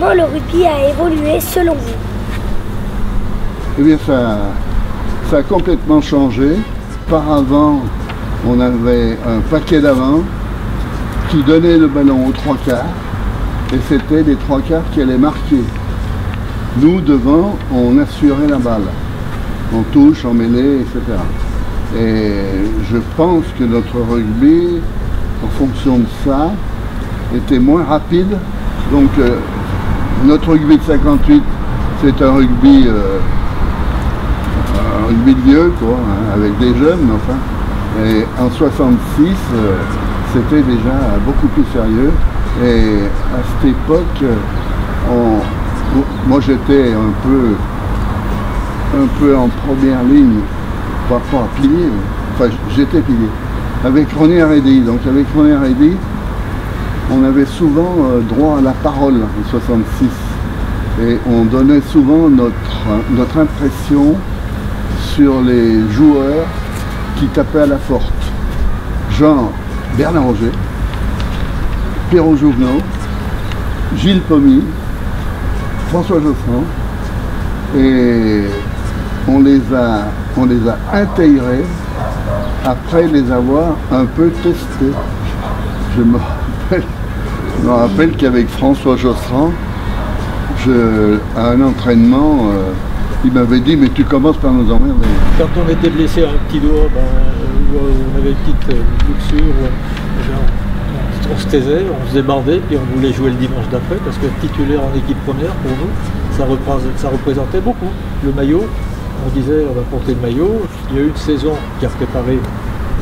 Comment le rugby a évolué selon vous? Eh bien, ça a complètement changé. Auparavant, on avait un paquet d'avant qui donnait le ballon aux trois quarts et c'était les trois quarts qui allaient marquer. Nous, devant, on assurait la balle, en touche, en mêlée, etc. Et je pense que notre rugby, en fonction de ça, était moins rapide. Donc, notre rugby de 58, c'est un rugby de vieux, quoi, hein, avec des jeunes, enfin. Et en 66, c'était déjà beaucoup plus sérieux. Et à cette époque, moi j'étais un peu en première ligne, pas pilier, enfin j'étais pilier, avec René Haredi. Donc avec René Haredi, on avait souvent droit à la parole en 66. Et on donnait souvent notre impression sur les joueurs qui tapaient à la forte. Genre Bernard Roger, Pierrot Jouvenot, Gilles Pommy, François Joffrin, et on les a intégrés après les avoir un peu testés. Je me rappelle qu'avec François Joffrin, à un entraînement, il m'avait dit « mais tu commences par nous emmerder ». Quand on était blessé à un petit doigt, on avait une petite luxure, on se taisait, on se débardait, puis on voulait jouer le dimanche d'après, parce que titulaire en équipe première, pour nous, ça représentait beaucoup. Le maillot, on disait on va porter le maillot. Il y a eu une saison qui a préparé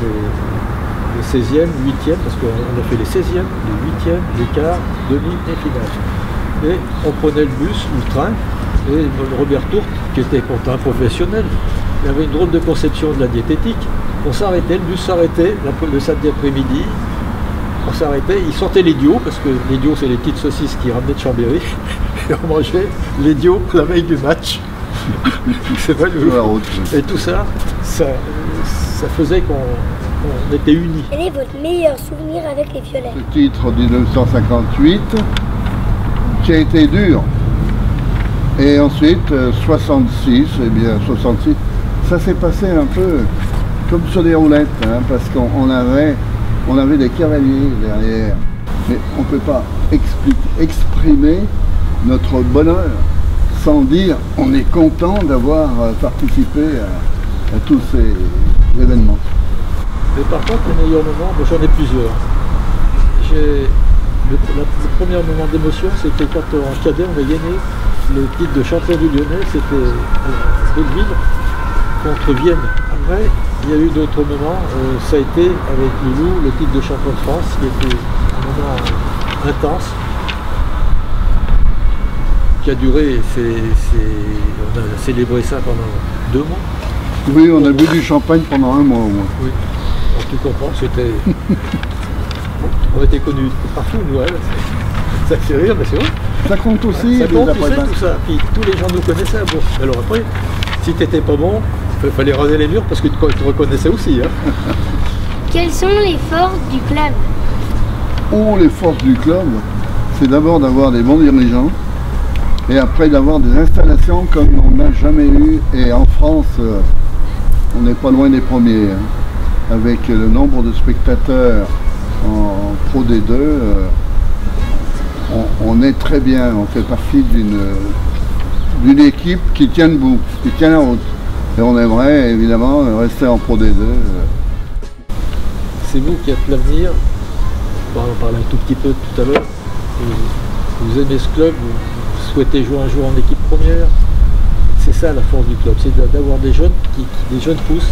les 16e, 8e, parce qu'on a fait les 16e, les 8e, les quarts, demi et finale. Et on prenait le bus ou le train, et Robert Tourte, qui était un professionnel, il avait une drôle de conception de la diététique. On s'arrêtait, le bus s'arrêtait le samedi après-midi, on s'arrêtait, il sortait l'idiot, parce que l'idiot c'est les petites saucisses qui ramenaient de Chambéry, et on mangeait l'idiot la veille du match. C'est pas le Et tout ça, ça faisait qu'on était unis. Quel est votre meilleur souvenir avec les Violets? Ce titre 1958, qui a été dur. Et ensuite, 66, eh bien 66, ça s'est passé un peu comme sur des roulettes, hein, parce qu'on avait des cavaliers derrière. Mais on ne peut pas exprimer notre bonheur sans dire on est content d'avoir participé à tous ces événements. Mais par contre, les meilleurs moments, moi j'en ai plusieurs. Le premier moment d'émotion, c'était quand en cadet on a gagné le titre de champion du Lyonnais, c'était Belleville contre Vienne. Après, il y a eu d'autres moments, ça a été avec Loulou, le titre de champion de France, qui était un moment intense, qui a duré, on a célébré ça pendant 2 mois. Oui, on a bu du champagne pendant 1 mois au moins. Oui, donc, tu comprends, c'était... On était connus partout, nous, ça fait rire, mais c'est vrai. Ça compte aussi, ça compte, tout ça. Puis tous les gens nous connaissaient. Bon. Alors après, si t'étais pas bon, il fallait raser les murs parce que tu te reconnaissais aussi. Hein. Quelles sont les forces du club? Les forces du club, c'est d'abord d'avoir des bons dirigeants et après d'avoir des installations comme on n'a jamais eu. Et en France, on n'est pas loin des premiers. Hein. Avec le nombre de spectateurs en Pro D2, on est très bien, on fait partie d'une équipe qui tient debout, qui tient la route. Et on aimerait évidemment rester en Pro D2. C'est vous qui êtes l'avenir, on va en parler un tout petit peu tout à l'heure. Vous aimez ce club, vous souhaitez jouer un jour en équipe première. C'est ça la force du club, c'est d'avoir des jeunes des jeunes pousses.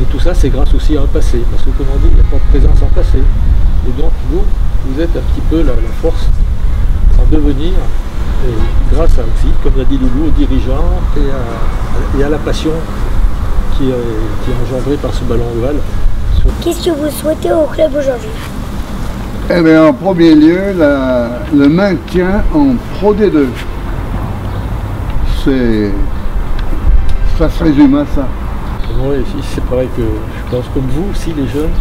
Et tout ça, c'est grâce aussi à un passé, parce que comme on dit, il n'y a pas de présence en passé. Et donc, vous êtes un petit peu la force en devenir, et grâce à aussi, comme l'a dit Loulou, aux dirigeants et à la passion qui est engendrée par ce ballon ovale. Qu'est-ce que vous souhaitez au club aujourd'hui? Eh bien, en premier lieu, le maintien en Pro D2. Ça se résume à ça. Oui, c'est pareil que je pense comme vous aussi, les jeunes,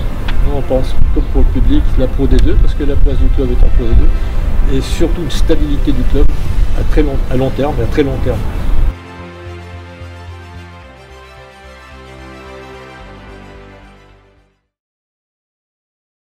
Nous, on pense, comme pour le public, la Pro D2, parce que la place du club est en Pro D2, et surtout une stabilité du club à long terme et à très long terme.